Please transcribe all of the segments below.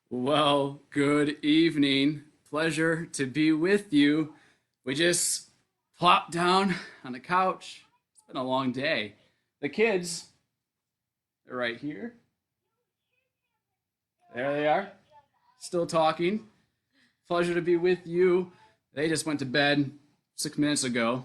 Well, good evening. Pleasure to be with you. We just plopped down on the couch. It's been a long day. The kids, they're right here. There they are, still talking. Pleasure to be with you. They just went to bed 6 minutes ago.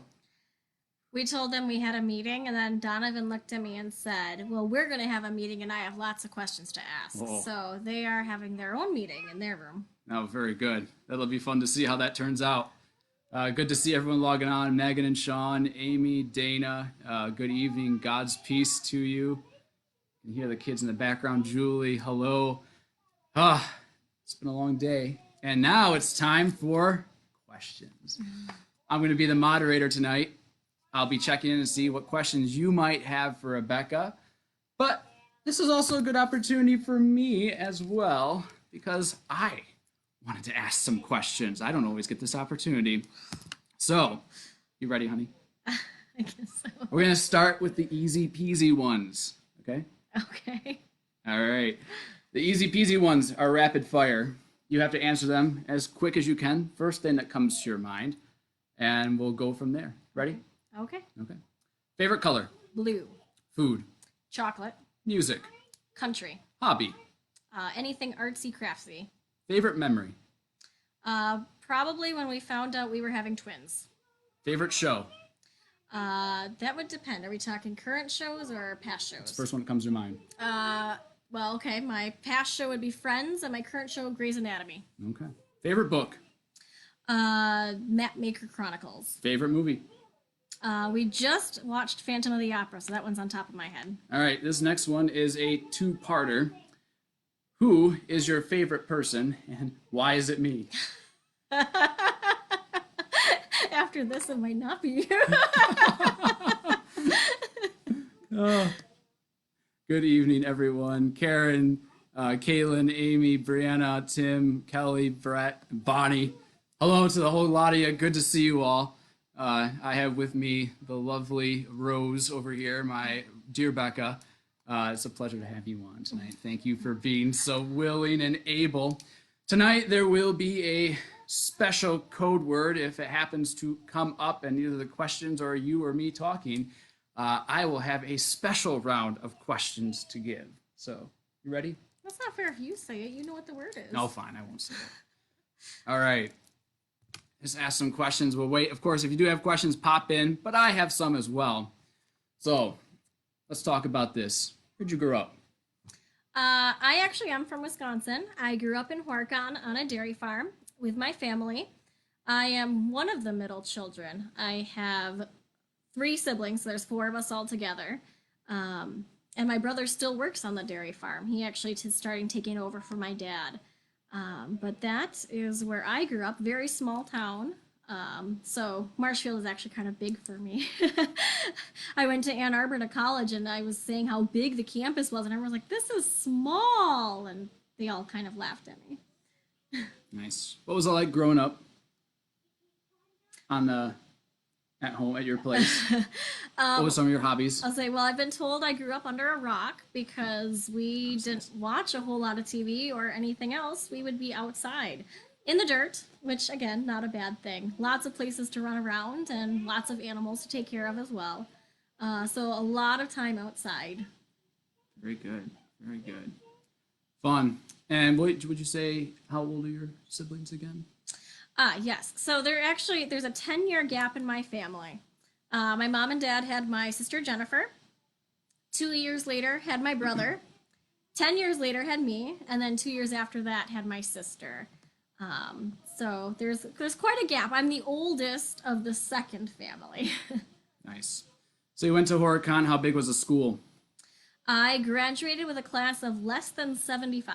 We told them we had a meeting, and then Donovan looked at me and said, "Well, we're going to have a meeting, and I have lots of questions to ask." Oh, So they are having their own meeting in their room. oh, very good. That'll be fun to see how that turns out. Good to see everyone logging on. Megan and Sean, Amy, Dana. Good evening. God's peace to you. You can hear the kids in the background. Julie, hello. It's been a long day. And now it's time for questions. I'm going to be the moderator tonight. I'll be checking in to see what questions you might have for Rebecca. But this is also a good opportunity for me as well because I wanted to ask some questions. I don't always get this opportunity. So, you ready, honey? I guess so. We're going to start with the easy peasy ones, okay? Okay. All right. The easy peasy ones are rapid fire. You have to answer them as quick as you can. First thing that comes to your mind, and we'll go from there. Ready? Okay. Okay. Favorite color? Blue. Food? Chocolate. Music? Country. Hobby? Anything artsy craftsy. Favorite memory? Probably when we found out we were having twins. Favorite show? That would depend. Are we talking current shows or past That's the shows? first one that comes to your mind. Well, okay. My past show would be Friends, and my current show, Grey's Anatomy. Okay. Favorite book? Mapmaker Chronicles. Favorite movie? We just watched Phantom of the Opera, so that one's on top of my head. All right, this next one is a two-parter. Who is your favorite person, and why is it me? After this, it might not be you. Oh, good evening, everyone. Karen, Caitlin, Amy, Brianna, Tim, Kelly, Brett, Bonnie. Hello to the whole lot of you. Good to see you all. I have with me the lovely Rose over here, my dear Becca. It's a pleasure to have you on tonight. Thank you for being so willing and able. Tonight there will be a special code word if it happens to come up in either the questions or you or me talking. I will have a special round of questions to give. So, you ready? That's not fair if you say it. You know what the word is. No, fine, I won't say it. All right. Just ask some questions. We'll wait. Of course, if you do have questions, pop in, but I have some as well. So, let's talk about this. Where'd you grow up? I actually am from Wisconsin. I grew up in Huarcon on a dairy farm with my family. I am one of the middle children. I have three siblings, so there's four of us all together. And my brother still works on the dairy farm. He actually is starting taking over for my dad. But that is where I grew up, very small town. So Marshfield is actually kind of big for me. I went to Ann Arbor to college, and I was saying how big the campus was, and everyone was like, "This is small," and they all kind of laughed at me. Nice. What was it like growing up on the at home at your place? What were some of your hobbies? I'll say, well, I've been told I grew up under a rock because we didn't watch a whole lot of TV or anything else. We would be outside in the dirt, which, again, not a bad thing. Lots of places to run around and lots of animals to take care of as well. So a lot of time outside. Very good. Very good. Fun. And what would you say, how old are your siblings again? Yes. So there's a 10-year gap in my family. My mom and dad had my sister Jennifer. 2 years later, had my brother. 10 years later, had me. And then 2 years after that, had my sister. So there's quite a gap. I'm the oldest of the second family. Nice. So you went to Horicon. How big was the school? I graduated with a class of less than 75.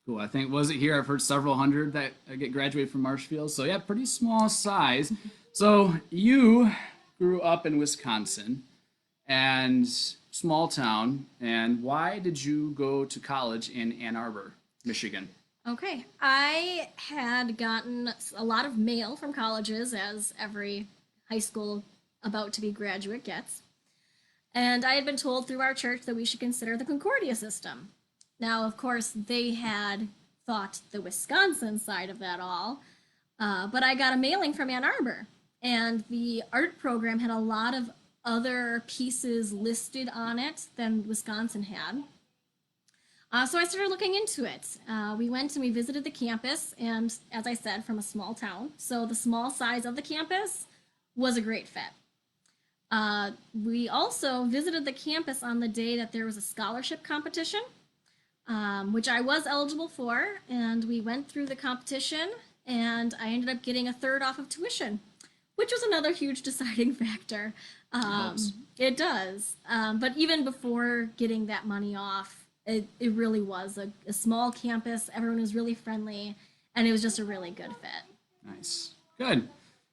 Cool. I think, was it here? I've heard several hundred that get graduated from Marshfield. So yeah, pretty small size. So you grew up in Wisconsin and small town. And why did you go to college in Ann Arbor, Michigan? Okay. I had gotten a lot of mail from colleges, as every high school about to be graduate gets. And I had been told through our church that we should consider the Concordia system. Now, of course, they had thought the Wisconsin side of that all, but I got a mailing from Ann Arbor, and the art program had a lot of other pieces listed on it than Wisconsin had. So I started looking into it. We went and we visited the campus, and as I said, from a small town. So the small size of the campus was a great fit. We also visited the campus on the day that there was a scholarship competition, which I was eligible for, and we went through the competition, and I ended up getting a third off of tuition, which was another huge deciding factor. It does. But even before getting that money off, it really was a small campus. Everyone was really friendly, and it was just a really good fit. Nice. Good.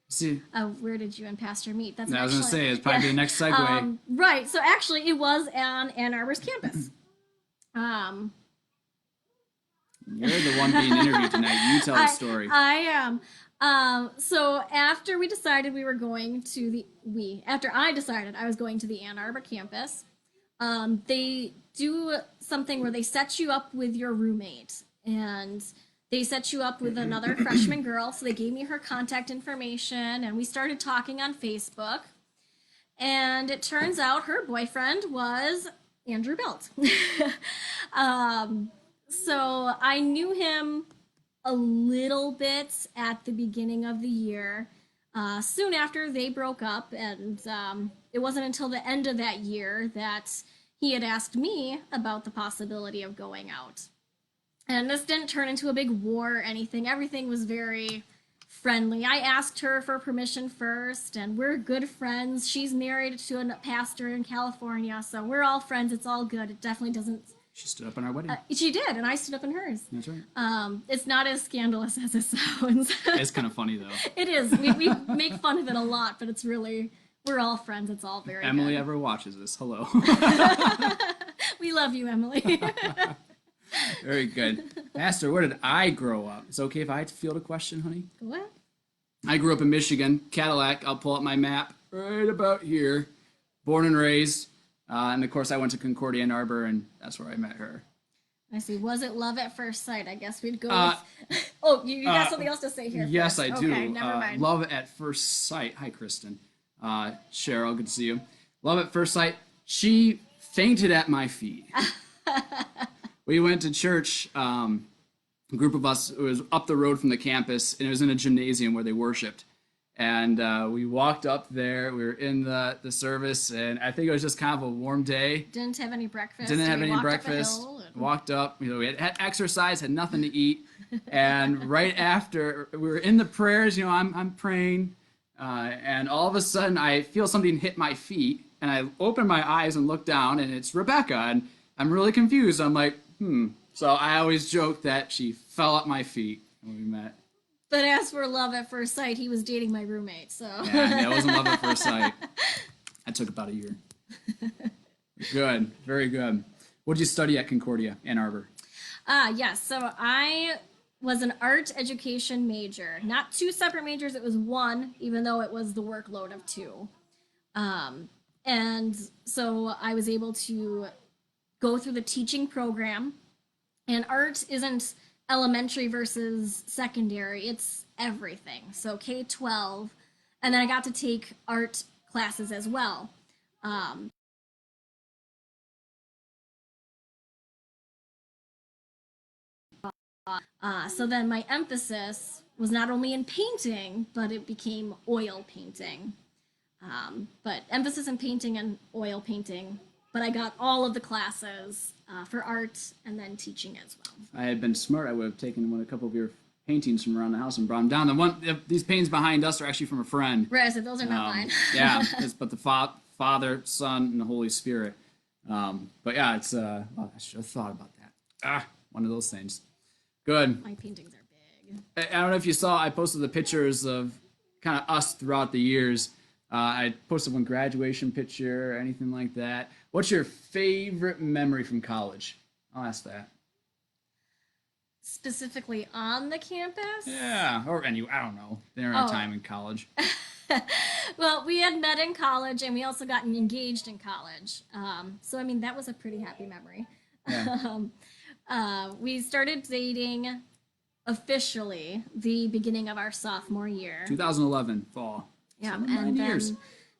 See, where did you and Pastor meet? That's I was going to say, it's probably the next segue. Right. So actually, it was on Ann Arbor's campus. You're the one being interviewed tonight. You tell the story. I am. So after we decided we were going to after I decided I was going to the Ann Arbor campus, they do something where they set you up with your roommate, and they set you up with another freshman girl. So they gave me her contact information, and we started talking on Facebook. And it turns out her boyfriend was Andrew Belt. So I knew him a little bit at the beginning of the year. Soon after they broke up, and it wasn't until the end of that year that he had asked me about the possibility of going out. And this didn't turn into a big war or anything. Everything was very friendly. I asked her for permission first, and we're good friends. She's married to a pastor in California, so we're all friends. It's all good. It definitely doesn't... She stood up in our wedding. She did, and I stood up in hers. That's right. It's not as scandalous as it sounds. It's kind of funny, though. It is. We make fun of it a lot, but it's really... We're all friends. It's all very Emily good. ever watches this, hello. We love you, Emily. Very good. Pastor, where did I grow up? It's okay if I field a question, honey? Go ahead. I grew up in Michigan, Cadillac. I'll pull up my map right about here. Born and raised. And of course, I went to Concordia, Ann Arbor, and that's where I met her. I see. Was it love at first sight? I guess we'd go with... Oh, you got something else to say here Yes, first. I do. Okay, never mind. Love at first sight. Hi, Kristen. Cheryl, good to see you. Love at first sight. She fainted at my feet. We went to church, a group of us. It was up the road from the campus, and it was in a gymnasium where they worshiped. And we walked up there. We were in the service, and I think it was just kind of a warm day. Didn't have any breakfast. Didn't have any breakfast. Walked up. We had exercise, had nothing to eat. And right after, we were in the prayers. I'm praying. And all of a sudden, I feel something hit my feet, and I open my eyes and look down, and it's Rebecca, and I'm really confused. I'm like, So I always joke that she fell at my feet when we met. But as for love at first sight, he was dating my roommate, so... Yeah, it wasn't love at first sight. That took about a year. Good, very good. What did you study at Concordia, Ann Arbor? Yes, so I was an art education major. Not two separate majors, it was one, even though it was the workload of two. And so I was able to go through the teaching program. And art isn't elementary versus secondary, it's everything. So K-12. And then I got to take art classes as well. So then my emphasis was not only in painting, but it became oil painting. But emphasis in painting and oil painting. But I got all of the classes for art and then teaching as well. If I had been smart, I would have taken a couple of your paintings from around the house and brought them down. These paintings behind us are actually from a friend. Right, so those are not mine. Yeah, but the Father, Son, and the Holy Spirit. But yeah, it's I should have thought about that. One of those things. Good. My paintings are big. I don't know if you saw, I posted the pictures of kind of us throughout the years. I posted one graduation picture or anything like that. What's your favorite memory from college? I'll ask that. Specifically on the campus? Yeah, or I don't know. During our time in college. Well, we had met in college, and we also gotten engaged in college. So, I mean, that was a pretty happy memory. Yeah. We started dating officially the beginning of our sophomore year. 2011 fall. Yeah, 9 and years. then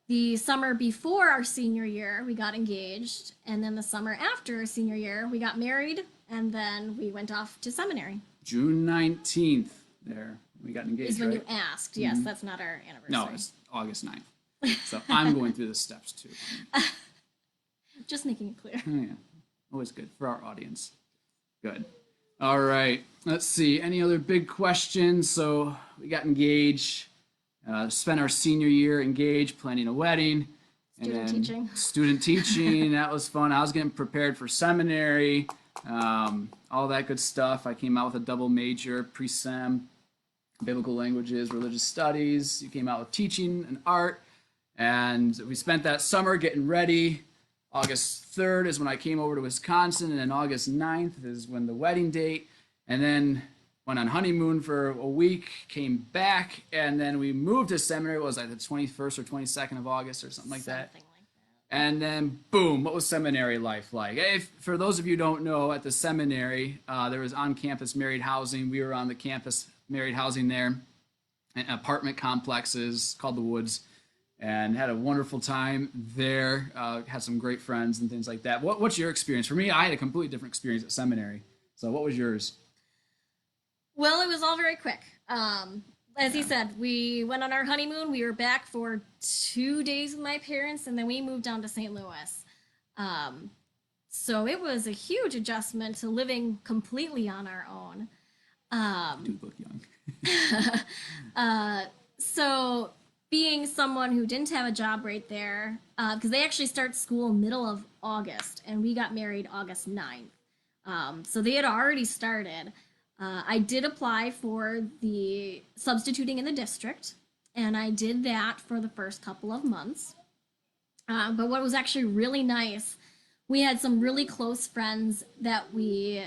the summer before our senior year, we got engaged, and then the summer after our senior year, we got married, and then we went off to seminary. June 19th. There, we got engaged. Is when right? you asked. Yes, that's not our anniversary. No, it's August 9th. So I'm going through the steps too. Just making it clear. Oh, yeah. Always good for our audience. Good. All right. Let's see. Any other big questions? So we got engaged, spent our senior year engaged, planning a wedding. Student teaching. Student teaching. That was fun. I was getting prepared for seminary, all that good stuff. I came out with a double major, pre-sem, biblical languages, religious studies. You came out with teaching and art. And we spent that summer getting ready. August 3rd is when I came over to Wisconsin, and then August 9th is when the wedding date. And then went on honeymoon for a week, came back, and then we moved to seminary. What was that, the 21st or 22nd of August or something like that? Something like that. And then, boom, what was seminary life like? For those of you who don't know, at the seminary, there was on-campus married housing. We were on the campus married housing there, and apartment complexes called the Woods, and had a wonderful time there. Had some great friends and things like that. What's your experience? For me, I had a completely different experience at seminary. So what was yours? Well, it was all very quick. As he said, we went on our honeymoon. We were back for 2 days with my parents, and then we moved down to St. Louis. So it was a huge adjustment to living completely on our own. You look young. So being someone who didn't have a job right there, because they actually start school middle of August, and we got married August 9th. So they had already started. I did apply for the substituting in the district, and I did that for the first couple of months. But what was actually really nice, we had some really close friends that we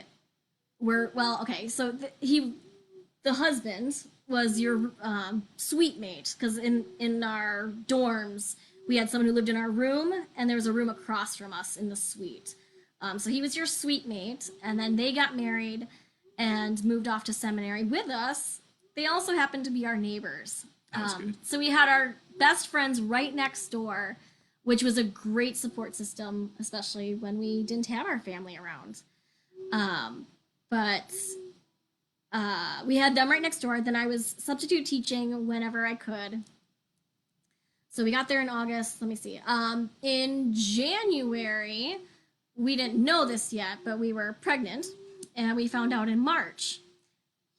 were, well, okay, so the husband was your suite mate, because in our dorms, we had someone who lived in our room, and there was a room across from us in the suite. So he was your suite mate, and then they got married and moved off to seminary with us. They also happened to be our neighbors. That's good. So we had our best friends right next door, which was a great support system, especially when we didn't have our family around. But we had them right next door. Then I was substitute teaching whenever I could. So we got there in August. Let me see. In January, we didn't know this yet, but we were pregnant. And we found out in March.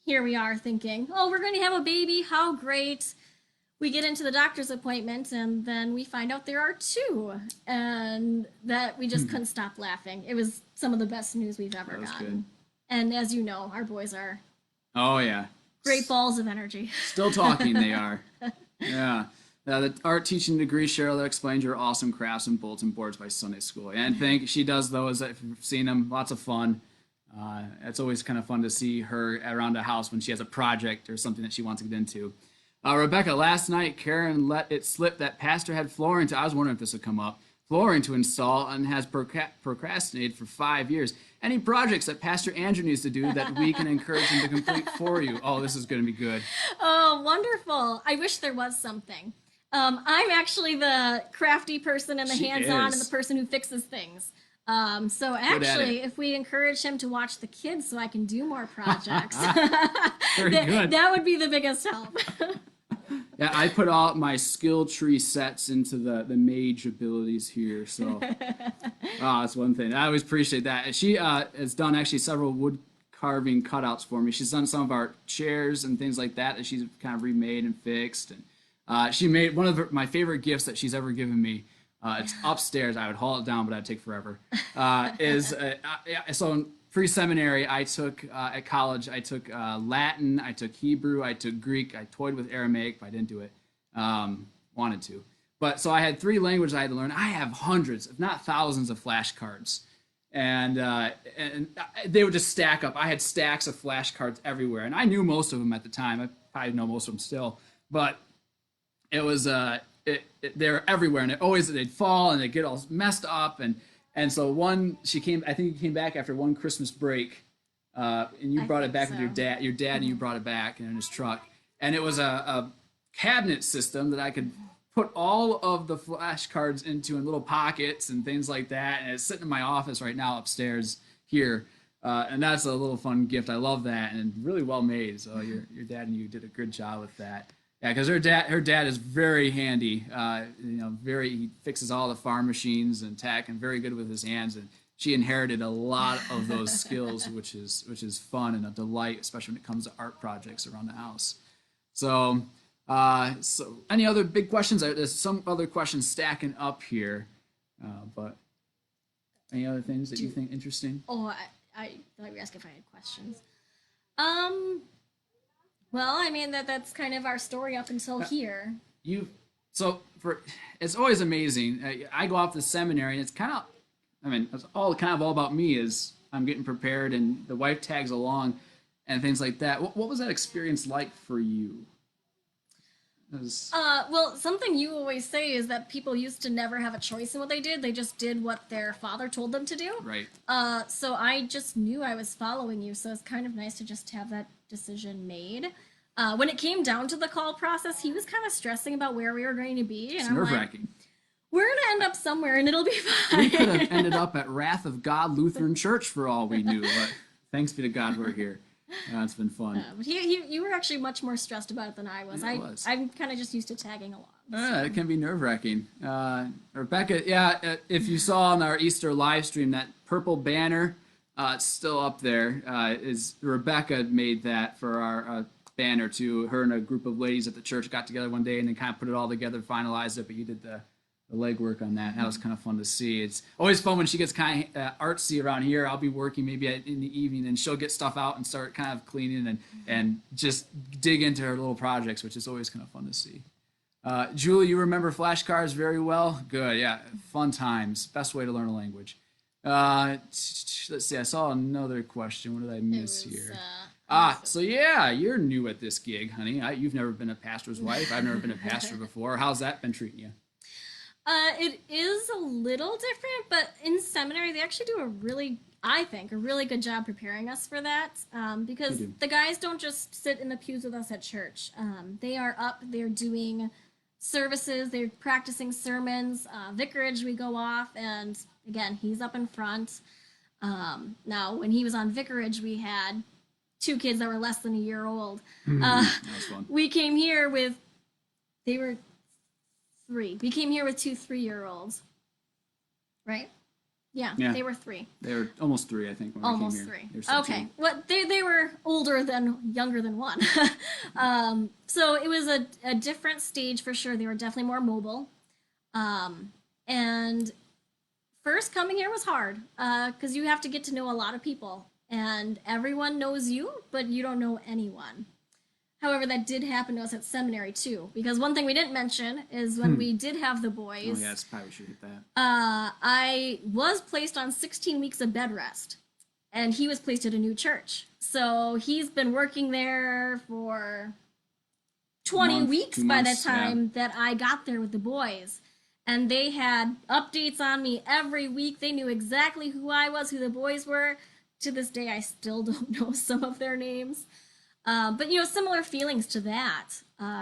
Here we are thinking, oh, we're going to have a baby. How great. We get into the doctor's appointment, and then we find out there are 2. And that we just couldn't stop laughing. It was some of the best news we've ever gotten. Good. And as you know, our boys are Oh, yeah. great balls of energy. Still talking, they are. Yeah. The art teaching degree, Cheryl explained your awesome crafts and bulletin boards by Sunday school. And she does those. If you've seen them, lots of fun. It's always kind of fun to see her around the house when she has a project or something that she wants to get into. Rebecca, last night Karen let it slip that pastor had flooring I was wondering if this would come up. Flooring to install and has procrastinated for 5 years. Any projects that Pastor Andrew needs to do that we can encourage him to complete for you? Oh, this is going to be good. Oh, wonderful. I wish there was something. I'm actually the crafty person and the hands-on and the person who fixes things. So actually, if we encourage him to watch the kids so I can do more projects, that would be the biggest help. Yeah, I put all my skill tree sets into the mage abilities here, so that's one thing. I always appreciate that. And she has done actually several wood carving cutouts for me. She's done some of our chairs and things like that she's kind of remade and fixed. And she made one of my favorite gifts that she's ever given me. It's upstairs. I would haul it down, but it'd take forever. So in pre-seminary, I took at college. I took Latin. I took Hebrew. I took Greek. I toyed with Aramaic, but I didn't do it. Wanted to, but so I had 3 languages I had to learn. I have hundreds, if not thousands, of flashcards, and they would just stack up. I had stacks of flashcards everywhere, and I knew most of them at the time. I probably know most of them still, but it was they're everywhere, and they'd fall and they'd get all messed up, and so I think he came back after one Christmas break, and you I brought it think back with so. your dad, and you brought it back in his truck, and it was a cabinet system that I could put all of the flashcards into in little pockets and things like that, and it's sitting in my office right now upstairs here. And that's a little fun gift. I love that, and really well made. So your dad and you did a good job with that. Yeah, because her dad is very handy. He fixes all the farm machines and tech, and very good with his hands. And she inherited a lot of those skills, which is fun and a delight, especially when it comes to art projects around the house. So, any other big questions? There's some other questions stacking up here, but any other things that you think interesting? Oh, I thought you were asking if I had questions. Well, I mean that's kind of our story up until here. It's always amazing. I go off to the seminary, and it's it's all about me as I'm getting prepared, and the wife tags along, and things like that. What was that experience like for you? Well, something you always say is that people used to never have a choice in what they did. They just did what their father told them to do. Right. So I just knew I was following you. So it's kind of nice to just have that decision made. When it came down to the call process, he was kind of stressing about where we were going to be. It's and I'm nerve-wracking. like, we're going to end up somewhere and it'll be fine. We could have ended up at Wrath of God Lutheran Church for all we knew, but thanks be to God we're here. It's been fun. But you were actually much more stressed about it than I was. I'm kind of just used to tagging along. So. It can be nerve-wracking. Rebecca, if you saw on our Easter live stream, that purple banner, it's still up there. Is Rebecca made that for our banner too. Her and a group of ladies at the church got together one day and then kind of put it all together, finalized it, but you did the legwork on that. That was kind of fun to see. It's always fun when she gets kind of artsy around here. I'll be working maybe in the evening, and she'll get stuff out and start kind of cleaning and just dig into her little projects, which is always kind of fun to see. Julie, you remember flashcards very well? Good, yeah. Fun times. Best way to learn a language. Let's see. I saw another question. What did I miss here? So yeah, you're new at this gig, honey. You've never been a pastor's wife. I've never been a pastor before. How's that been treating you? It is a little different, but in seminary they actually do a really good job preparing us for that. Because the guys don't just sit in the pews with us at church. They are up, they're doing services, they're practicing sermons. Vicarage, we go off, and again, he's up in front. Now, when he was on vicarage, we had 2 kids that were less than a year old. That was fun. We came here with, they were 3. We came here with 2 3-year-olds, right? Yeah, they were 3. They were almost 3, I think. When almost we came 3. Here. Okay, well, they were younger than 1. So it was a different stage for sure. They were definitely more mobile, and first coming here was hard because you have to get to know a lot of people, and everyone knows you, but you don't know anyone. However, that did happen to us at seminary too, because one thing we didn't mention is when we did have the boys. Oh yeah, it's probably should hit that. I was placed on 16 weeks of bed rest, and he was placed at a new church. So he's been working there for 20 weeks by the time that I got there with the boys. And they had updates on me every week. They knew exactly who I was, who the boys were. To this day, I still don't know some of their names. But similar feelings to that.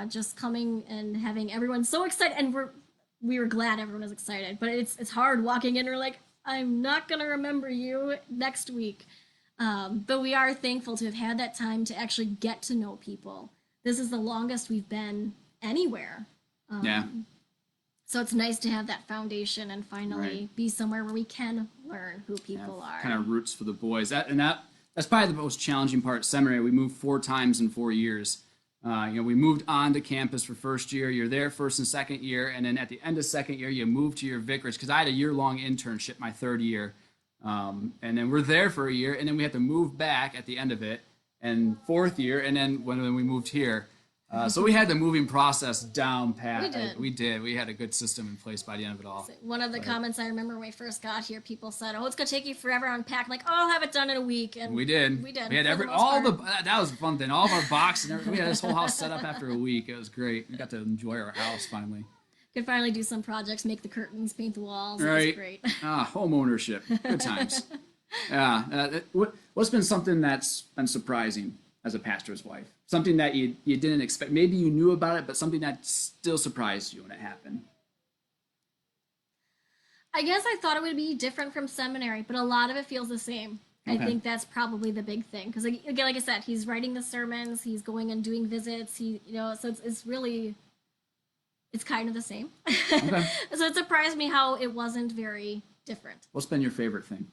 Just coming and having everyone so excited, and we were glad everyone was excited. But it's hard walking in. We're like, I'm not gonna remember you next week. But we are thankful to have had that time to actually get to know people. This is the longest we've been anywhere. So it's nice to have that foundation and finally be somewhere where we can learn who people are. Kind of roots for the boys. That's probably the most challenging part. Seminary, we moved 4 times in 4 years. We moved on to campus for first year. You're there first and second year, and then at the end of second year, you move to your vicarage. Because I had a year-long internship my 3rd year, and then we're there for a year, and then we had to move back at the end of it, and 4th year, and then when we moved here. So we had the moving process down pat. We did. We had a good system in place by the end of it all. One of the comments I remember when we first got here, people said, "Oh, it's gonna take you forever to unpack." I'm like, "Oh, I'll have it done in a week." And we did. We did. We had that was a fun thing. All of our boxes and everything. We had this whole house set up after a week. It was great. We got to enjoy our house finally. Could finally do some projects, make the curtains, paint the walls. Right. It was great. Home ownership. Good times. Yeah. What's been something that's been surprising as a pastor's wife? Something that you didn't expect. Maybe you knew about it, but something that still surprised you when it happened. I guess I thought it would be different from seminary, but a lot of it feels the same. I Okay. think that's probably the big thing because, again, like I said, he's writing the sermons, he's going and doing visits. So it's really it's kind of the same. Okay. So it surprised me how it wasn't very different. What's been your favorite thing?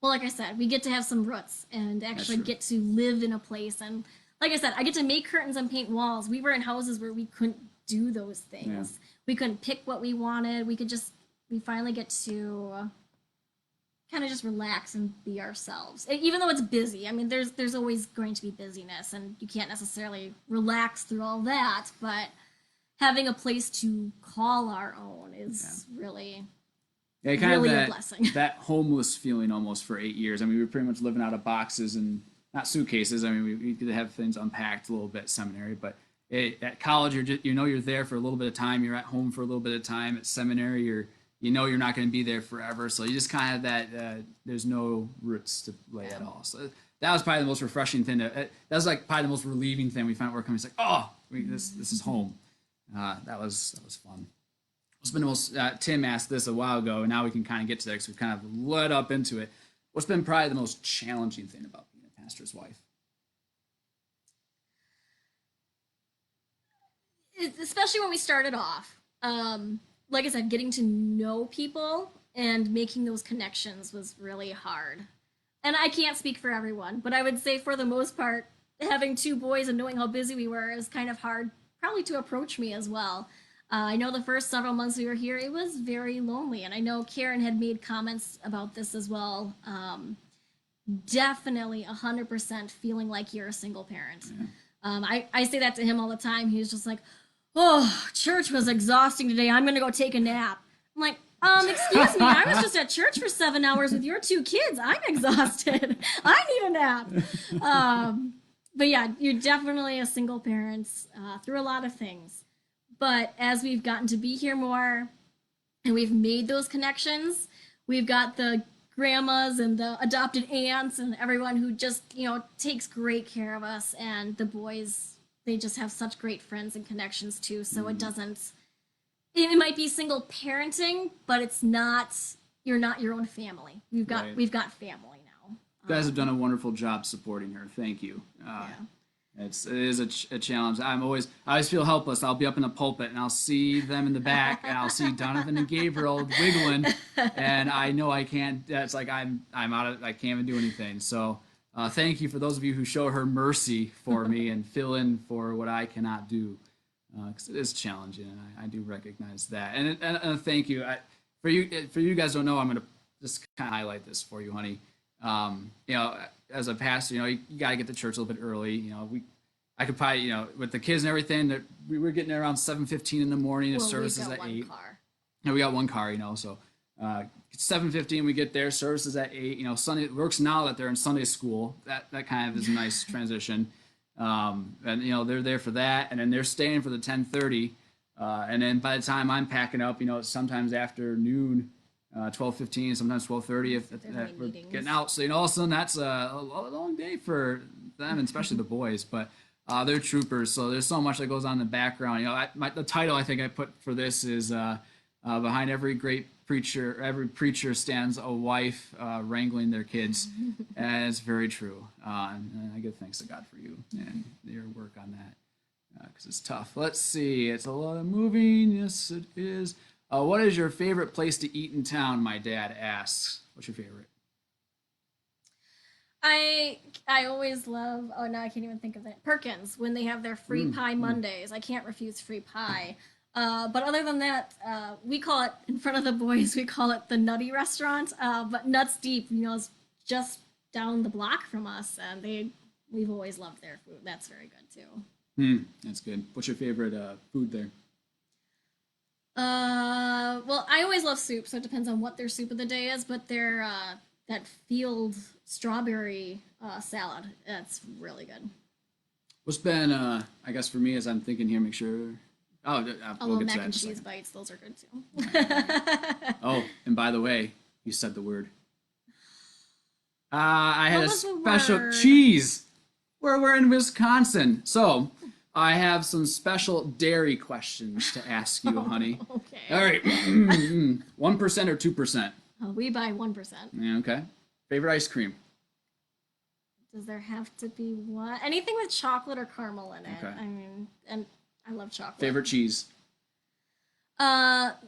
Well, like I said, we get to have some roots and That's actually true. get to live in a place. And like I said, I get to make curtains and paint walls. We were in houses where we couldn't do those Yeah. things. We couldn't pick what we wanted. We finally get to kind of just relax and be ourselves. Even though it's busy, I mean, there's always going to be busyness, and you can't necessarily relax through all that. But having a place to call our own is really Yeah, kind of really a that blessing. that homeless feeling almost for 8 years. I mean, we were pretty much living out of boxes and not suitcases. I mean, we could have things unpacked a little bit at seminary, but at college, you're there for a little bit of time. You're at home for a little bit of time. At seminary, you're not going to be there forever. So you just kind of have that. There's no roots to lay at all. So that was probably the most refreshing thing. That was like probably the most relieving thing we found working. It's like, oh, this is home. That was fun. What's been the most? Tim asked this a while ago, and now we can kind of get to that because we've kind of led up into it. What's been probably the most challenging thing about being a pastor's wife? Especially when we started off. Like I said, getting to know people and making those connections was really hard. And I can't speak for everyone, but I would say for the most part, having two boys and knowing how busy we were is kind of hard, probably to approach me as well. I know the first several months we were here, it was very lonely. And I know Karen had made comments about this as well. Definitely 100% feeling like you're a single parent. Yeah. I say that to him all the time. He's just like, oh, church was exhausting today. I'm going to go take a nap. I'm like, excuse me, I was just at church for 7 hours with your two kids. I'm exhausted. I need a nap. But yeah, you're definitely a single parent through a lot of things. But as we've gotten to be here more and we've made those connections, we've got the grandmas and the adopted aunts and everyone who just, takes great care of us. And the boys, they just have such great friends and connections too. So it might be single parenting, but you're not your own family. Right. We've got family now. You guys have done a wonderful job supporting her. Thank you. Yeah. It is a challenge. I always feel helpless. I'll be up in the pulpit and I'll see them in the back and I'll see Donovan and Gabriel wiggling, and I know I can't. It's like I'm out of. I can't even do anything. So thank you for those of you who show her mercy for me and fill in for what I cannot do, because it is challenging, and I do recognize that. And thank you. For you guys don't know, I'm going to just kind of highlight this for you, honey. As a pastor, you got to get to church a little bit early. I could probably, with the kids and everything, that we were getting there around 7:15 in the morning. The Well, service we've is got at one 8. car. And we got one car, so 7:15 we get there. Service is at 8. Sunday it works now that they're in Sunday school. That kind of is a nice transition. And they're there for that, and then they're staying for the 10:30. And then by the time I'm packing up, it's sometimes after noon. 12:15, sometimes 12:30 if we're meetings. getting out. So all of a sudden that's a long day for them, and especially the boys. But they're troopers, so there's so much that goes on in the background. The title I think I put for this is behind every preacher stands a wife wrangling their kids, and it's very true. And I give thanks to God for you and your work on that, because it's tough. Let's see, it's a lot of moving. Yes, it is. What is your favorite place to eat in town? My dad asks. What's your favorite? I always love. Oh no, I can't even think of it. Perkins when they have their free pie Mondays. I can't refuse free pie. But other than that, we call it in front of the boys. We call it the Nutty Restaurant. But Nuts Deep, is just down the block from us, and we've always loved their food. That's very good too. That's good. What's your favorite food there? Well, I always love soup, so it depends on what their soup of the day is. But their that field strawberry salad, that's really good. What's been, I guess for me, as I'm thinking here, make sure. Oh, we'll Although get to mac that in and a cheese second. bites, those are good too. Oh, and by the way, you said the word I had What a was the special word? cheese. We're in Wisconsin, so I have some special dairy questions to ask you, honey. Okay. All right, 1% or 2%? Oh, we buy 1%. Yeah, okay. Favorite ice cream? Does there have to be one? Anything with chocolate or caramel in it. Okay. I mean, and I love chocolate. Favorite cheese?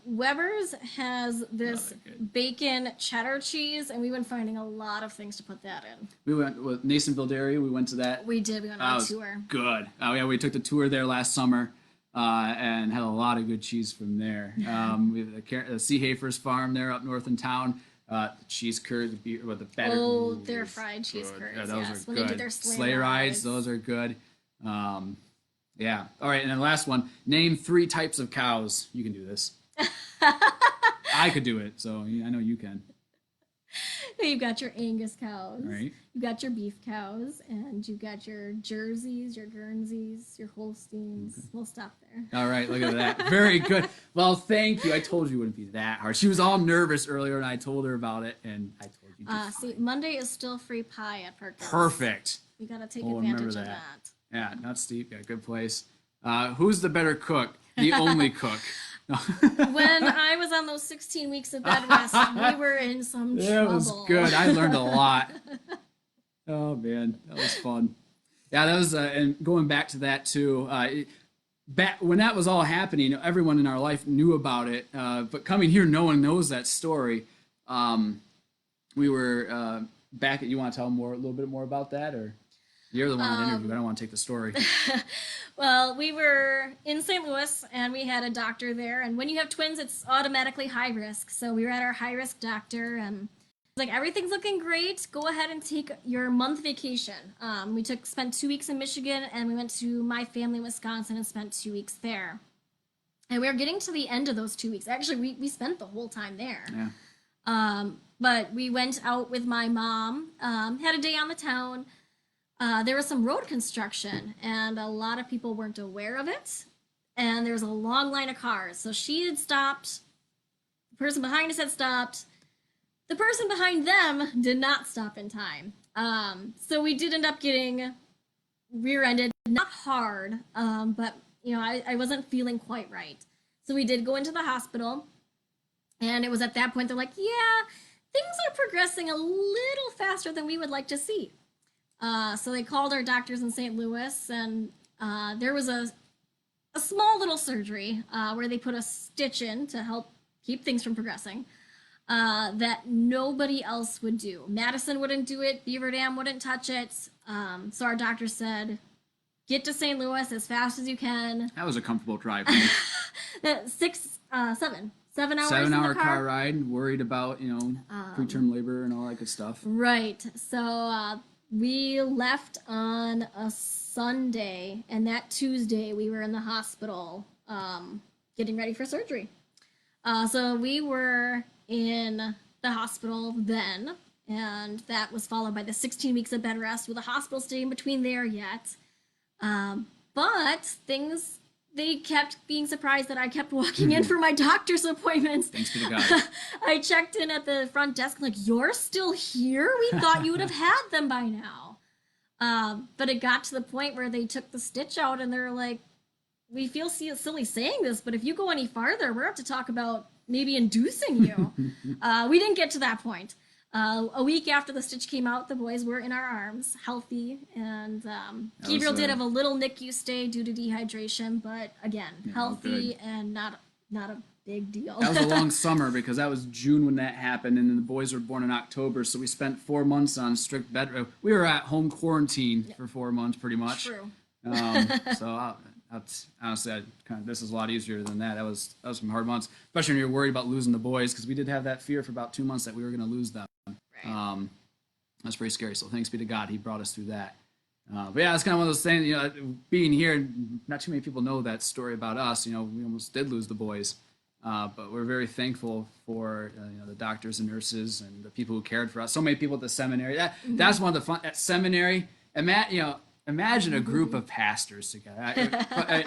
Weber's has this they're good. bacon cheddar cheese, and we've been finding a lot of things to put that in. We went with Nasonville Dairy. We went to that. We did. We went That on a was tour. good. Oh yeah, we took the tour there last summer and had a lot of good cheese from there. We have the Seehafers farm there up north in town. The cheese curds with the batter. Oh, their fried cheese curds. Yeah, those Yes, are when good. they do their sleigh rides, those are good. Yeah. All right, and then last one. Name 3 types of cows. You can do this. I could do it, so I know you can. You've got your Angus cows. Right. You've got your beef cows, and you've got your Jerseys, your Guernseys, your Holsteins. Okay. We'll stop there. All right, look at that. Very good. Well, thank you. I told you it wouldn't be that hard. She was all nervous earlier, and I told her about it, and I told you. See, Monday is still free pie at Perkins. Perfect. We gotta take advantage of that. Yeah, not steep. Yeah, good place. Who's the better cook? The only cook. When I was on those 16 weeks of bed rest, we were in some trouble. It was good. I learned a lot. Oh man, that was fun. Yeah, that was. And going back to that too. Back when that was all happening, everyone in our life knew about it. But coming here, no one knows that story. We were back at. You want to tell a little bit more about that, or you're the one that interviewed? I don't want to take the story. Well, we were in St. Louis, and we had a doctor there. And when you have twins, it's automatically high risk. So we were at our high risk doctor, and he's like, everything's looking great. Go ahead and take your month vacation. We spent 2 weeks in Michigan, and we went to my family in Wisconsin and spent 2 weeks there. And we were getting to the end of those 2 weeks. Actually, we spent the whole time there. Yeah. But we went out with my mom, had a day on the town. There was some road construction, and a lot of people weren't aware of it. And there was a long line of cars. So she had stopped. The person behind us had stopped. The person behind them did not stop in time. So we did end up getting rear-ended. Not hard, but I wasn't feeling quite right. So we did go into the hospital. And it was at that point they're like, yeah, things are progressing a little faster than we would like to see. So they called our doctors in St. Louis, and there was a small little surgery where they put a stitch in to help keep things from progressing that nobody else would do. Madison wouldn't do it. Beaver Dam wouldn't touch it. So our doctor said, get to St. Louis as fast as you can. That was a comfortable drive. 7 hours 7-hour in the car ride, worried about, preterm labor and all that good stuff. Right. So we left on a Sunday, and that Tuesday we were in the hospital getting ready for surgery. So we were in the hospital then, and that was followed by the 16 weeks of bed rest with a hospital stay in between there yet. But they kept being surprised that I kept walking in for my doctor's appointments. Thanks be to God. I checked in at the front desk like, you're still here? We thought you would have had them by now. But it got to the point where they took the stitch out and they're like, we feel silly saying this, but if you go any farther, we're going to have to talk about maybe inducing you. We didn't get to that point. A week after the stitch came out, the boys were in our arms, healthy, and Gabriel did have a little NICU stay due to dehydration, but again, healthy and not a big deal. That was a long summer because that was June when that happened, and then the boys were born in October, so we spent 4 months on strict bed. We were at home quarantine for 4 months, pretty much. True. Honestly, this is a lot easier than that. That was some hard months, especially when you're worried about losing the boys, because we did have that fear for about 2 months that we were going to lose them. Right. That's pretty scary. So thanks be to God, He brought us through that. But yeah, it's kind of one of those things. Being here, not too many people know that story about us. We almost did lose the boys, but we're very thankful for the doctors and nurses and the people who cared for us. So many people at the seminary. That's one of the fun at seminary. Imagine a group of pastors together.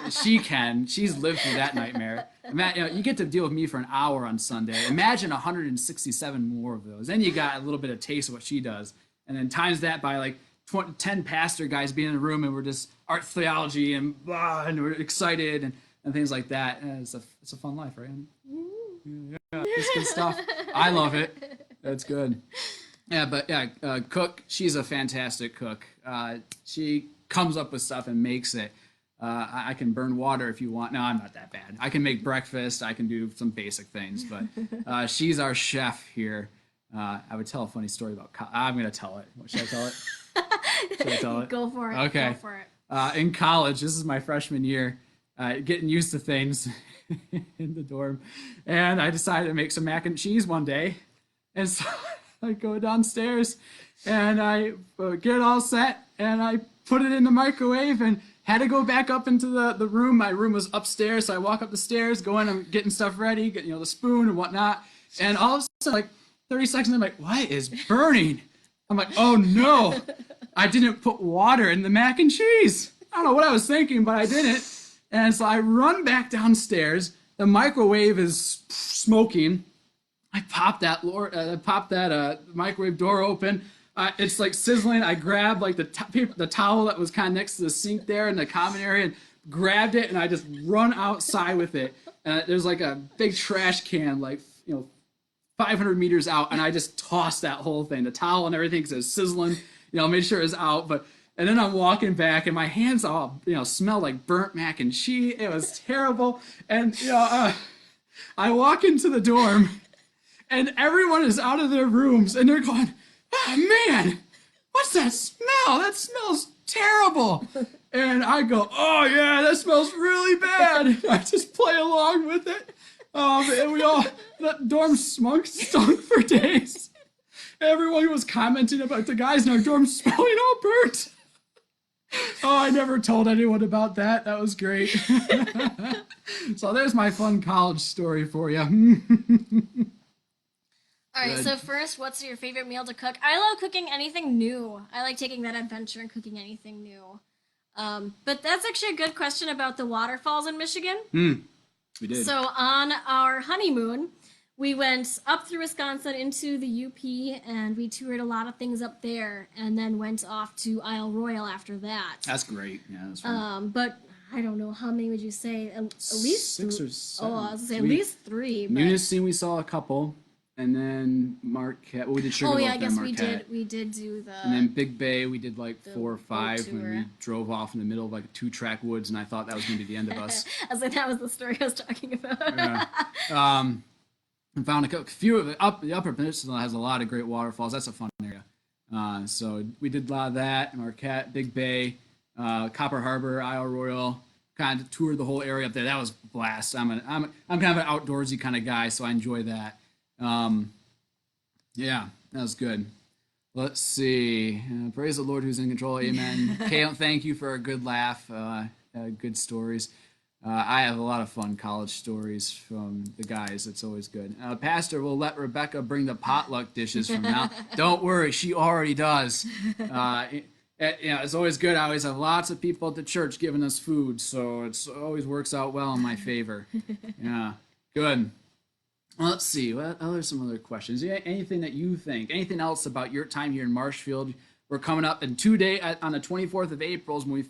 She's lived through that nightmare. You get to deal with me for an hour on Sunday. Imagine 167 more of those. Then you got a little bit of taste of what she does. and then times that by like 10 pastor guys being in the room, and we're just art theology and blah, and we're excited and things like that. And it's a fun life, right? Yeah, it's good stuff. I love it. That's good. Yeah, but yeah, cook. She's a fantastic cook. She comes up with stuff and makes it. I can burn water if you want. No, I'm not that bad. I can make breakfast. I can do some basic things, but she's our chef here. I would tell a funny story about. I'm going to tell it. Should I tell it? Should I tell it? Go for it. Okay. Go for it. In college, this is my freshman year, getting used to things in the dorm, and I decided to make some mac and cheese one day, and so I go downstairs, and I get it all set, and I put it in the microwave, and had to go back up into the room. My room was upstairs, so I walk up the stairs, go in, I'm getting stuff ready, get the spoon and whatnot, and all of a sudden, like 30 seconds, I'm like, what is burning? I'm like, oh no, I didn't put water in the mac and cheese. I don't know what I was thinking, but I didn't. And so I run back downstairs. The microwave is smoking. I pop that microwave door open. It's like sizzling. I grabbed like the towel that was kind of next to the sink there in the common area and grabbed it, and I just run outside with it. And there's like a big trash can, like 500 meters out, and I just tossed that whole thing, the towel and everything, because it was sizzling. Made sure it was out. And then I'm walking back, and my hands all smell like burnt mac and cheese. It was terrible. And I walk into the dorm, and everyone is out of their rooms, and they're going, "Oh man, what's that smell? That smells terrible." And I go, "Oh yeah, that smells really bad." I just play along with it. And that dorm stunk for days. Everyone was commenting about the guys in our dorm smelling all burnt. Oh, I never told anyone about that. That was great. So there's my fun college story for you. All right, Good. so first, what's your favorite meal to cook? I love cooking anything new. I like taking that adventure and cooking anything new. But that's actually a good question about the waterfalls in Michigan. We did. So on our honeymoon, we went up through Wisconsin into the UP, and we toured a lot of things up there, and then went off to Isle Royale after that. That's great. Yeah, that's fun. But I don't know, how many would you say? At least 6 or 7. Oh, I was gonna say at least 3. But... Munising, we saw a couple, and then Marquette. Well, we did Sugarloaf. Oh yeah, I guess Marquette. we did do the. And then Big Bay, we did like 4 or 5 tour. when we drove off in the middle of like a 2-track woods, and I thought that was going to be the end of us. I was like, that was the story I was talking about. Yeah. And found a few of the Upper Peninsula has a lot of great waterfalls. That's a fun area. So we did a lot of that. Marquette, Big Bay, Copper Harbor, Isle Royale. Kind of toured the whole area up there. That was a blast. I'm kind of an outdoorsy kind of guy, so I enjoy that. Yeah, that was good. Let's see. Praise the Lord who's in control. Amen. Kale, thank you for a good laugh. Good stories. I have a lot of fun college stories from the guys. It's always good. Pastor will let Rebecca bring the potluck dishes from now. Don't worry, she already does. It's always good. I always have lots of people at the church giving us food, so it always works out well in my favor. Yeah, good. Well, let's see. What are some other questions? Anything that you think? Anything else about your time here in Marshfield? We're coming up in 2 days on the 24th of April. When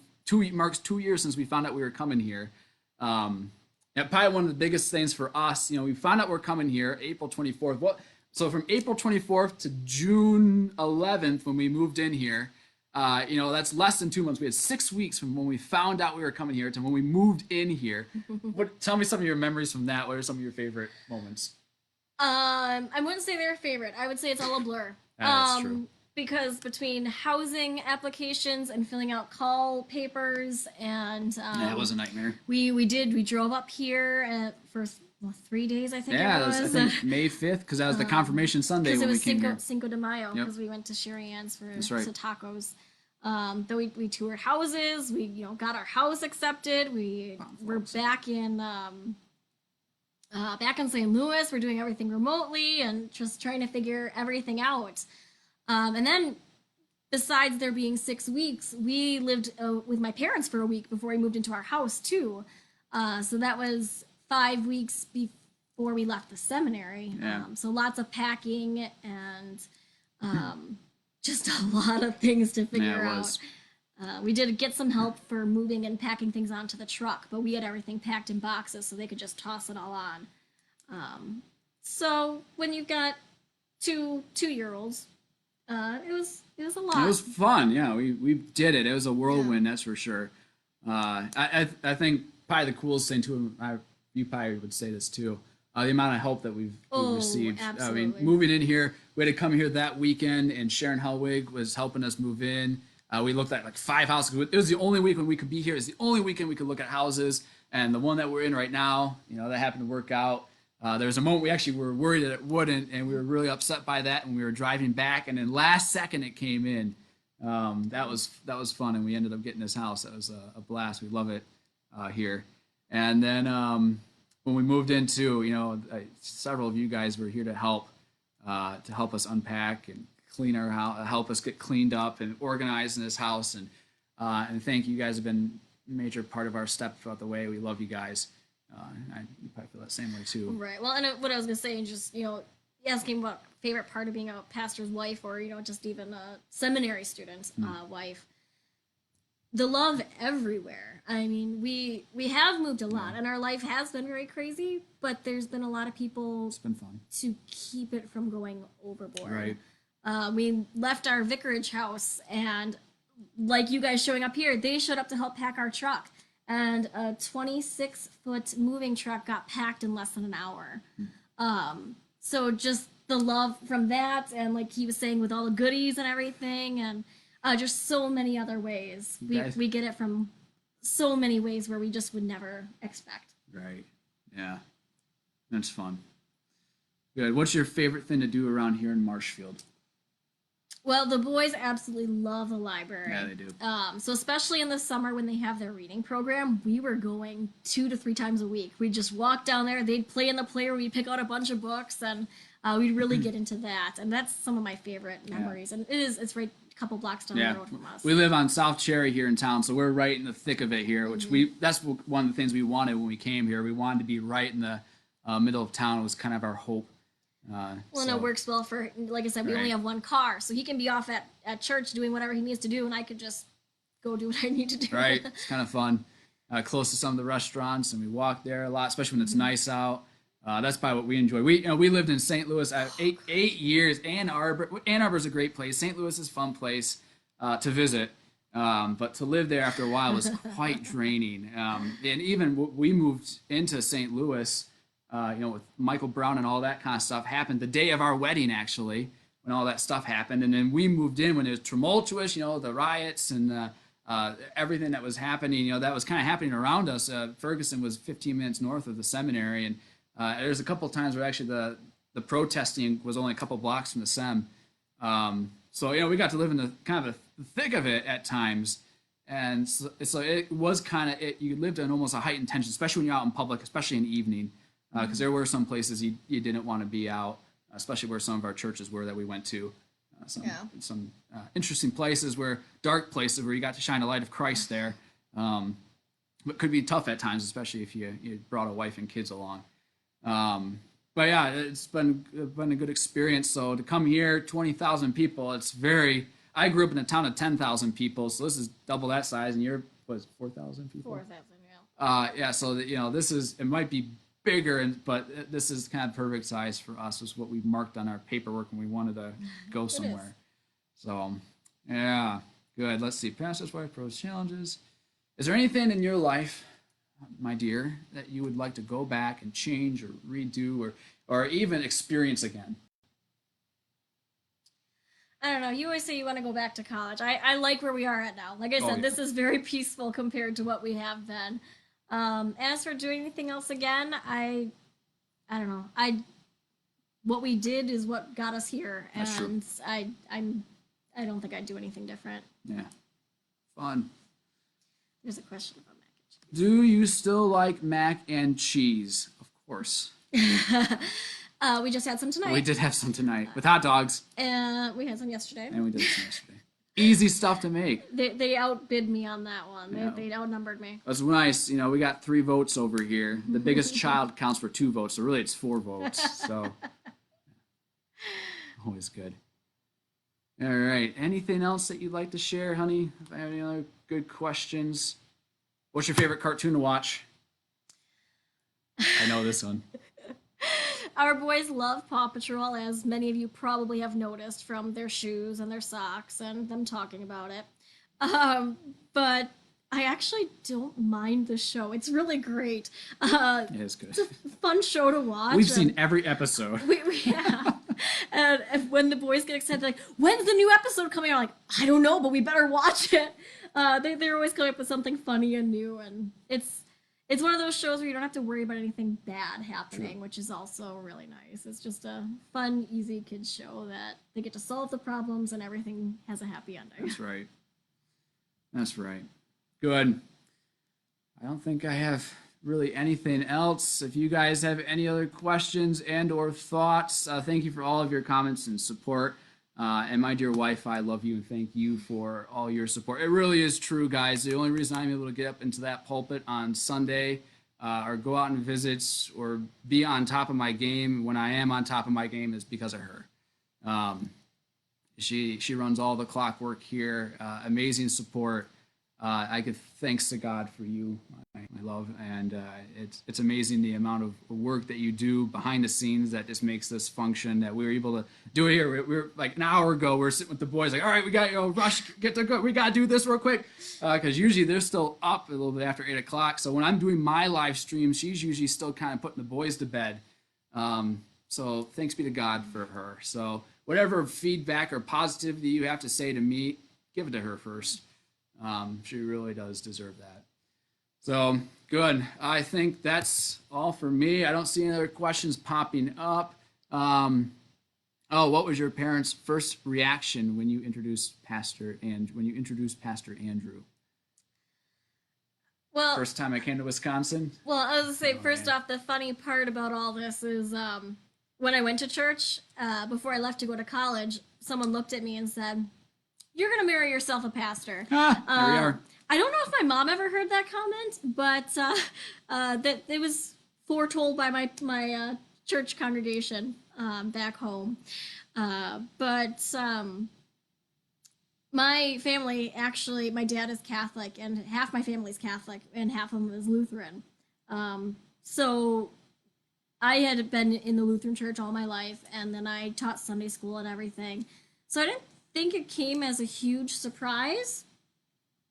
marks 2 years since we found out we were coming here. Probably one of the biggest things for us. We found out we're coming here April 24th. So from April 24th to June 11th when we moved in here. That's less than 2 months. We had 6 weeks from when we found out we were coming here to when we moved in here. Tell me some of your memories from that. What are some of your favorite moments? I wouldn't say they're favorite. I would say it's all a blur. That's true. Because between housing applications and filling out call papers and It was a nightmare. We drove up here for 3 days, I think. Yeah, it was. I think May 5th, because that was the confirmation Sunday when we came here. Cinco de Mayo, because we went to Sherry Ann's for tacos. Though we toured houses, we got our house accepted. We're back in St. Louis. We're doing everything remotely and just trying to figure everything out. And then, besides there being 6 weeks, we lived with my parents for a week before we moved into our house too. So that was 5 weeks before we left the seminary. Yeah. So lots of packing and just a lot of things to figure Yeah, it out. was. We did get some help for moving and packing things onto the truck, but we had everything packed in boxes so they could just toss it all on. So when you've got two-year olds, it was a lot. It was fun. Yeah, we did it. It was a whirlwind, that's for sure. I think probably the coolest thing too. You probably would say this too. The amount of help that we've received. Absolutely. I mean, moving in here, we had to come here that weekend, and Sharon Hellwig was helping us move in. We looked at like 5 houses. It was the only week when we could be here. It was the only weekend we could look at houses, and the one that we're in right now, that happened to work out. There was a moment we actually were worried that it wouldn't, and we were really upset by that. And we were driving back, and then last second it came in. That was fun, and we ended up getting this house. That was a blast. We love it here. And then when we moved into, several of you guys were here to help us unpack and clean our house, help us get cleaned up and organized in this house. And thank you guys have been a major part of our step throughout the way. We love you guys. You probably feel that same way too. Right. Well, and what I was gonna say, just asking what favorite part of being a pastor's wife, or just even a seminary student's wife. The love everywhere. I mean, we have moved a lot, and our life has been very crazy. But there's been a lot of people. It's been fun to keep it from going overboard. Right. We left our vicarage house, and like you guys showing up here, they showed up to help pack our truck. And a 26-foot moving truck got packed in less than an hour. So just the love from that, and like he was saying, with all the goodies and everything, and just so many other ways. We get it from so many ways where we just would never expect. Right. Yeah. That's fun. Good. What's your favorite thing to do around here in Marshfield? Well, the boys absolutely love the library. Yeah, they do. So especially in the summer when they have their reading program, we were going 2 to 3 times a week. We'd just walk down there. They'd play in the player. We'd pick out a bunch of books, and we'd really get into that. And that's some of my favorite memories. Yeah. And it's right a couple blocks down the road from us. We live on South Cherry here in town, so we're right in the thick of it here, which that's one of the things we wanted when we came here. We wanted to be right in the middle of town. It was kind of our hope. And it works well for, like I said, we only have one car, so he can be off at church doing whatever he needs to do, and I could just go do what I need to do. Right. It's kind of fun. Close to some of the restaurants, and we walk there a lot, especially when it's nice out. That's probably what we enjoy. We lived in St. Louis 8 years. Ann Arbor is a great place. St. Louis is a fun place to visit, but to live there after a while was quite draining. And even we moved into St. Louis. With Michael Brown and all that kind of stuff happened the day of our wedding, actually, when all that stuff happened. And then we moved in when it was tumultuous, the riots and everything that was happening, that was kind of happening around us. Ferguson was 15 minutes north of the seminary. And there's a couple of times where actually the protesting was only a couple blocks from the Sem. So, we got to live in the kind of the thick of it at times. And so it was kind of, you lived in almost a heightened tension, especially when you're out in public, especially in the evening. Because there were some places you didn't want to be out, especially where some of our churches were that we went to. Some interesting places, dark places where you got to shine the light of Christ there. But could be tough at times, especially if you brought a wife and kids along. But yeah, it's been a good experience. So to come here, 20,000 people, it's very. I grew up in a town of 10,000 people, so this is double that size, and you're 4,000 people. 4,000, yeah. Yeah, so it might be bigger, but this is kind of perfect size for us. Was what we marked on our paperwork when we wanted to go somewhere. So, yeah, good. Let's see. Pastor's wife, pros, challenges. Is there anything in your life, my dear, that you would like to go back and change or redo or even experience again? I don't know. You always say you want to go back to college. I like where we are at now. Like I said, This is very peaceful compared to what we have been. As for doing anything else again, I don't know. What we did is what got us here, and I don't think I'd do anything different. Yeah, fun. There's a question about mac and cheese. Do you still like mac and cheese? Of course. We just had some tonight. We did have some tonight with hot dogs. We had some yesterday. And we did some yesterday. Easy stuff to make. They outbid me on that one. Yeah. They outnumbered me. That's nice. We got 3 votes over here. The biggest child counts for 2 votes, so really it's 4 votes. So always good. All right. Anything else that you'd like to share, honey? If I have any other good questions, what's your favorite cartoon to watch? I know this one. Our boys love Paw Patrol, as many of you probably have noticed from their shoes and their socks and them talking about it. But I actually don't mind the show. It's really great. It is good. It's a fun show to watch. We've seen every episode. Yeah. And when the boys get excited, like, when's the new episode coming out? Like, I don't know, but we better watch it. They're always coming up with something funny and new, and it's one of those shows where you don't have to worry about anything bad happening, which is also really nice. It's just a fun, easy kids show that they get to solve the problems and everything has a happy ending. That's right. That's right. Good. I don't think I have really anything else. If you guys have any other questions and or thoughts, thank you for all of your comments and support. And my dear wife, I love you and thank you for all your support. It really is true, guys. The only reason I'm able to get up into that pulpit on Sunday or go out and visit or be on top of my game when I am on top of my game is because of her. She runs all the clockwork here. Amazing support. I give thanks to God for you, my love, and it's amazing the amount of work that you do behind the scenes that just makes this function. That we were able to do it here. We were like an hour ago. We are sitting with the boys, like, all right, we got rush, get to go. We got to do this real quick because usually they're still up a little bit after 8 o'clock. So when I'm doing my live stream, she's usually still kind of putting the boys to bed. So thanks be to God for her. So whatever feedback or positivity you have to say to me, give it to her first. She really does deserve that. So, good. I think that's all for me. I don't see any other questions popping up. What was your parents' first reaction when you introduced Pastor Andrew? Well, first time I came to Wisconsin? Well, I was going to say, first off, the funny part about all this is when I went to church, before I left to go to college, someone looked at me and said, "You're going to marry yourself a pastor." There we are. I don't know if my mom ever heard that comment, but that it was foretold by my church congregation back home. My family, actually, my dad is Catholic, and half my family's Catholic, and half of them is Lutheran. So I had been in the Lutheran church all my life, and then I taught Sunday school and everything. So I didn't think it came as a huge surprise.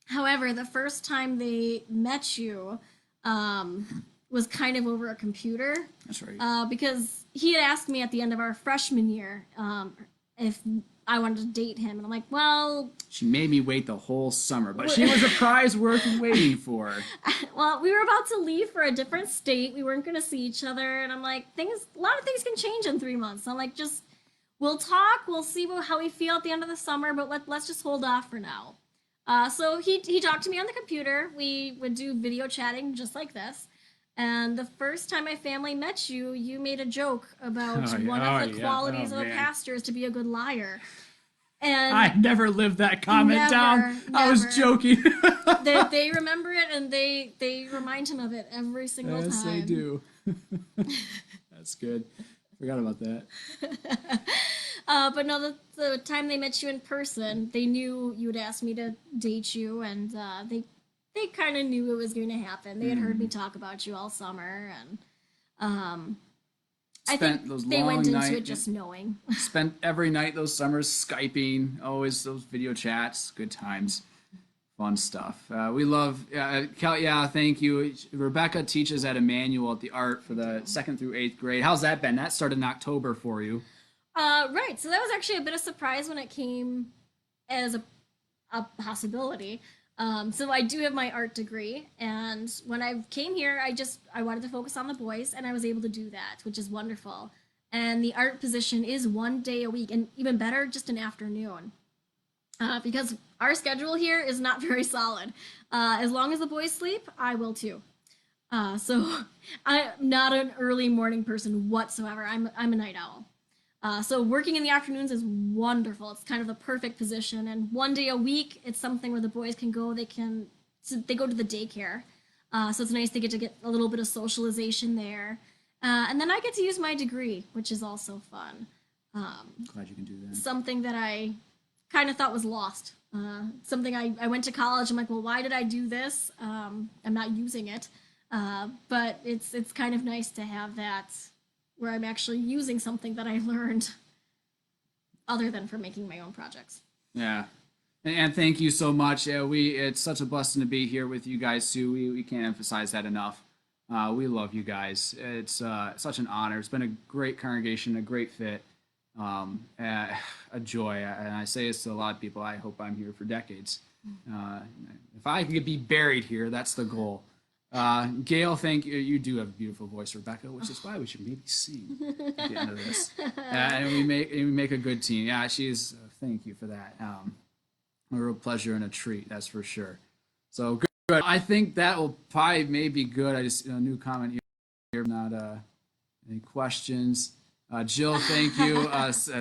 However, the first time they met you was kind of over a computer. That's right. Because he had asked me at the end of our freshman year if I wanted to date him. And I'm like, well... She made me wait the whole summer, but she was a prize worth waiting for. Well, we were about to leave for a different state. We weren't going to see each other. And I'm like, a lot of things can change in 3 months. I'm like, we'll talk. We'll see how we feel at the end of the summer, but let's just hold off for now. So he talked to me on the computer. We would do video chatting just like this. And the first time my family met you, you made a joke about one of the qualities of a pastor is to be a good liar. And I never lived that comment down. Never. I was joking. they remember it, and they remind him of it every single time. Yes, they do. That's good. Forgot about that. But no, the time they met you in person, they knew you would ask me to date you, and they kind of knew it was going to happen. They had heard me talk about you all summer, and I think they went into it just knowing. Spent every night those summers Skyping, always those video chats, good times, fun stuff. We love, thank you. Rebecca teaches at Emmanuel at the art for the 2nd through 8th grade. How's that been? That started in October for you. Right, so that was actually a bit of surprise when it came as a possibility. So I do have my art degree, and when I came here, I wanted to focus on the boys, and I was able to do that, which is wonderful. And the art position is 1 day a week, and even better, just an afternoon. Because our schedule here is not very solid. As long as the boys sleep, I will too. So I'm not an early morning person whatsoever. I'm a night owl. So working in the afternoons is wonderful. It's kind of the perfect position. And 1 day a week, it's something where the boys can go. They go to the daycare. So it's nice to get a little bit of socialization there. And then I get to use my degree, which is also fun. Glad you can do that. Something that I kind of thought was lost. Something I went to college. I'm like, well, why did I do this? I'm not using it. But it's kind of nice to have that where I'm actually using something that I learned other than for making my own projects. Yeah. And thank you so much. It's such a blessing to be here with you guys too. We can't emphasize that enough. We love you guys. It's such an honor. It's been a great congregation, a great fit, a joy. And I say this to a lot of people. I hope I'm here for decades. If I could be buried here, that's the goal. Gail, thank you. You do have a beautiful voice, Rebecca, which is why we should maybe sing at the end of this. And we make a good team. Yeah, she's. Thank you for that. A real pleasure and a treat, that's for sure. So good. I think that will probably maybe good. I just new comment here. Not any questions. Jill, thank you.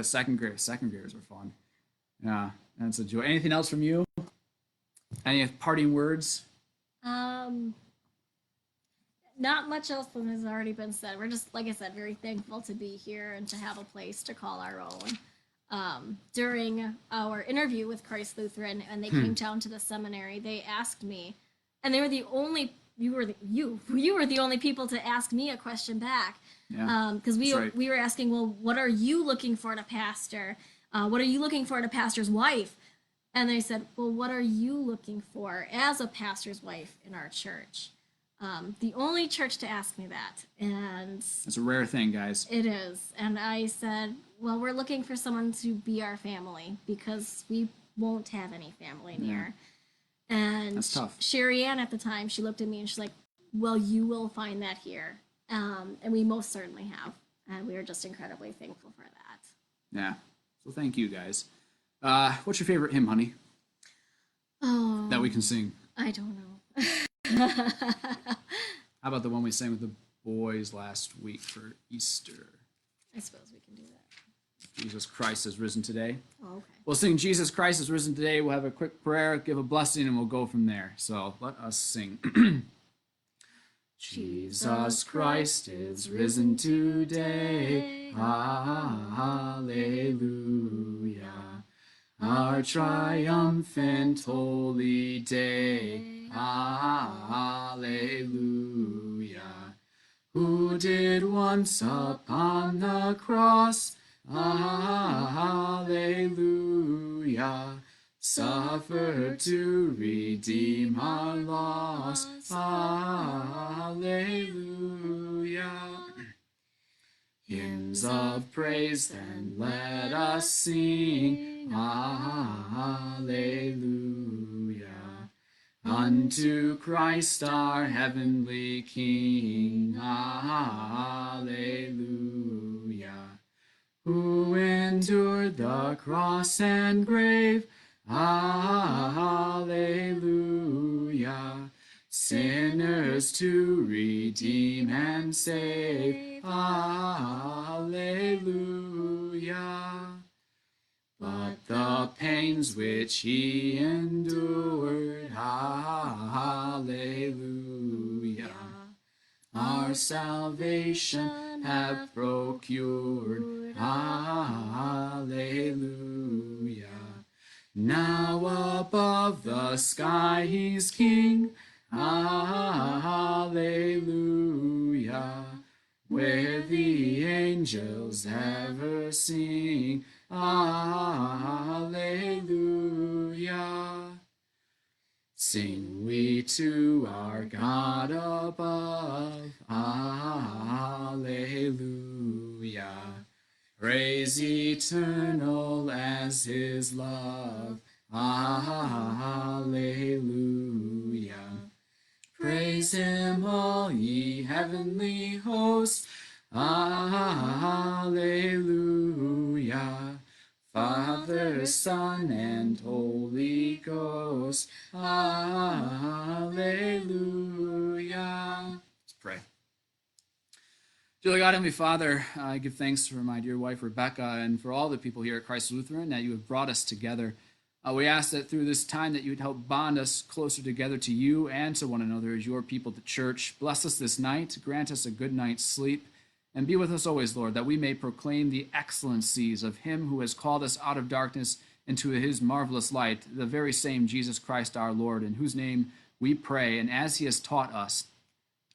Second graders are fun. Yeah, that's a joy. Anything else from you? Any parting words? Not much else than has already been said. We're just, like I said, very thankful to be here and to have a place to call our own. During our interview with Christ Lutheran, and they came down to the seminary, they asked me, and they were the only you were the only people to ask me a question back. Yeah, because we were asking, well, what are you looking for in a pastor? What are you looking for in a pastor's wife? And they said, well, what are you looking for as a pastor's wife in our church? The only church to ask me that. And it's a rare thing, guys. It is. And I said, well, we're looking for someone to be our family because we won't have any family near. And that's tough. Sherry Ann at the time, she looked at me and she's like, well, you will find that here. And we most certainly have. And we are just incredibly thankful for that. Yeah. So thank you, guys. What's your favorite hymn, honey? Oh. That we can sing? I don't know. How about the one we sang with the boys last week for Easter? I suppose we can do that. Jesus Christ has risen today. Oh, okay. We'll sing Jesus Christ has risen today. We'll have a quick prayer, give a blessing, and we'll go from there. So let us sing. Jesus Christ is risen today. Hallelujah. Our triumphant holy day. Hallelujah. Who did once upon the cross, hallelujah, suffer to redeem our loss, hallelujah. Hymns of praise then let us sing, hallelujah, unto Christ our heavenly King, hallelujah, who endured the cross and grave, hallelujah, sinners to redeem and save, hallelujah. But the pains which he endured, hallelujah, our salvation have procured, hallelujah. Now above the sky he's king, hallelujah, where the angels ever sing, hallelujah. Sing we to our God above, hallelujah. Praise eternal as his love, hallelujah. Praise him all ye heavenly hosts, hallelujah. Father, Son, and Holy Ghost, hallelujah. Let's pray. Dear God, Heavenly Father, I give thanks for my dear wife, Rebecca, and for all the people here at Christ Lutheran that you have brought us together. We ask that through this time that you would help bond us closer together to you and to one another as your people, the church. Bless us this night, grant us a good night's sleep, and be with us always, Lord, that we may proclaim the excellencies of him who has called us out of darkness into his marvelous light, the very same Jesus Christ our Lord, in whose name we pray, and as he has taught us,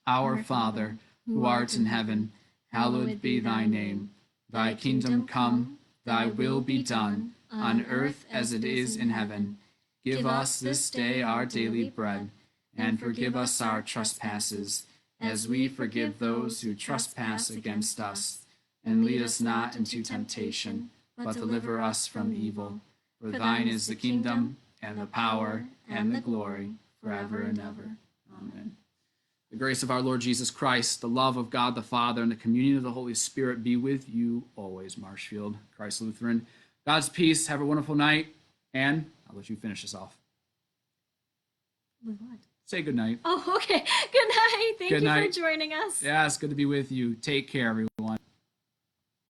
Our Father, who art in heaven, hallowed be thy name. Thy kingdom come, thy will be done, on earth as it is in heaven. Give us this day our daily bread, and forgive us our trespasses, as we forgive those who trespass against us. And lead us not into temptation, but deliver us from evil. For thine is the kingdom, and the power, and the glory, forever and ever. Amen. The grace of our Lord Jesus Christ, the love of God the Father, and the communion of the Holy Spirit be with you always, Marshfield, Christ Lutheran. God's peace. Have a wonderful night. Anne, I'll let you finish this off. With what? Say good night. Oh, okay. Good night. Thank Good you night. for joining us. Yeah, it's good to be with you. Take care, everyone.